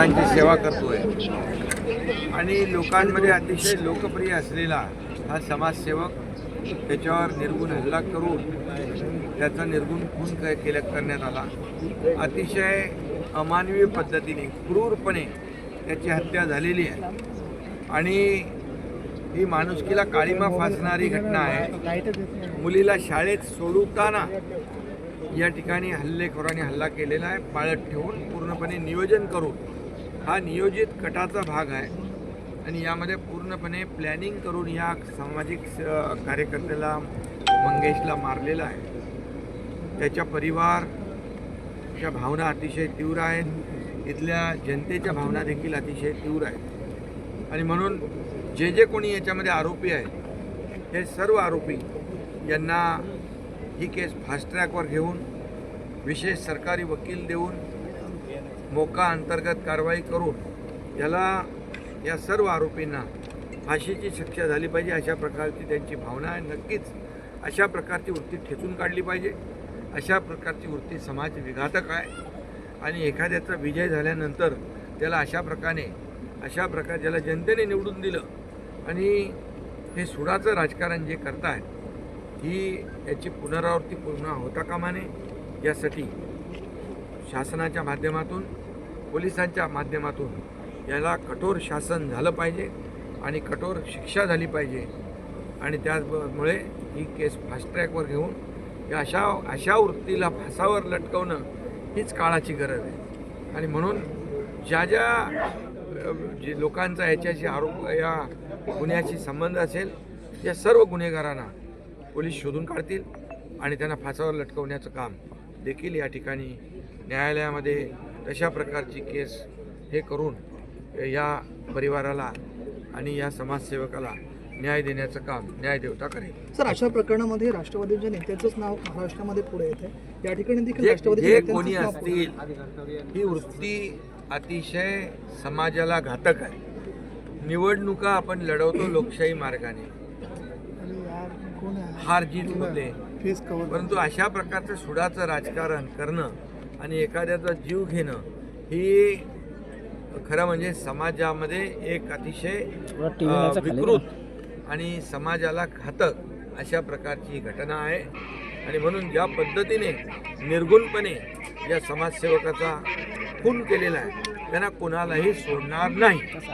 लोकांची सेवा करतोय आणि लोकांमध्ये अतिशय लोकप्रिय असलेला हा समाजसेवक त्याच्यावर निर्गुण हल्ला करून त्याचा निर्गुण खून करण्यात आला। अतिशय अमानवीय पद्धतीने क्रूरपणे त्याची हत्या झालेली आहे आणि ही माणुसकीला काळीमा फासणारी घटना आहे। मुलीला शाळेत सोडवताना या ठिकाणी हल्लेखोरांनी हल्ला केलेला आहे, पाळत ठेवून पूर्णपणे नियोजन करून। हा नियोजित कटाचा भाग आहे आणि यामध्ये पूर्णपणे प्लॅनिंग करून या सामाजिक कार्यकर्त्याला मंगेशला मारलेला आहे। त्याच्या परिवाराच्या भावना अतिशय तीव्र आहेत, इथल्या जनतेच्या भावना देखील अतिशय तीव्र आहेत आणि म्हणून जे कोणी याच्यामध्ये आरोपी आहेत हे सर्व आरोपी यांना ही केस फास्ट ट्रॅकवर घेऊन विशेष सरकारी वकील देऊन मोका अंतर्गत कारवाई करून या सर्व आरोपींना फाशीची शिक्षा झाली पाहिजे अशा प्रकारची त्यांची भावना आहे। नक्कीच अशा प्रकारची वृत्ती ठेचून काढली पाहिजे। अशा प्रकारची वृत्ती समाज विघातक आहे आणि एखाद्याचा विजय झाल्यानंतर त्याला अशा प्रकारे ज्याला जनतेने निवडून दिलं आणि हे सुडाचं राजकारण जे करतायत याची पुनरावृत्ती पुन्हा होता कामा नये यासाठी शासनाच्या माध्यमातून पोलिसांच्या माध्यमातून याला कठोर शासन झालं पाहिजे आणि कठोर शिक्षा झाली पाहिजे आणि त्यामुळे ही केस फास्ट ट्रॅकवर घेऊन या अशा वृत्तीला फासावर लटकवणं हीच काळाची गरज आहे आणि म्हणून जे लोकांचा याच्याशी या गुन्ह्याशी संबंध असेल या सर्व गुन्हेगारांना पोलीस शोधून काढतील आणि त्यांना फासावर लटकवण्याचं काम देखील या ठिकाणी न्यायालयामध्ये तशा प्रकारची केस हे करून या परिवाराला आणि या समाजसेवकाला न्याय देण्याचं काम न्यायदेवता करेल। सर, अशा प्रकरणामध्ये राष्ट्रवादीच्या नेत्याचंच नाव महाराष्ट्रामध्ये पुढे येते। या ठिकाणी देखील जे कोणी असतील ही वृत्ती अतिशय समाजाला घातक आहे। निवडणुका आपण लढवतो लोकशाही मार्गाने, हार जीत होते, परंतु अशा प्रकारचं सुडाचं राजकारण करणं आणि एखाद्याचा जीव घेणं ही खरं म्हणजे समाजामध्ये एक अतिशय विकृत आणि समाजाला घातक अशा प्रकारची घटना आहे आणि म्हणून ज्या पद्धतीने निर्गुणपणे या समाजसेवकाचा खून केलेला आहे त्यांना कोणालाही सोडणार नाही।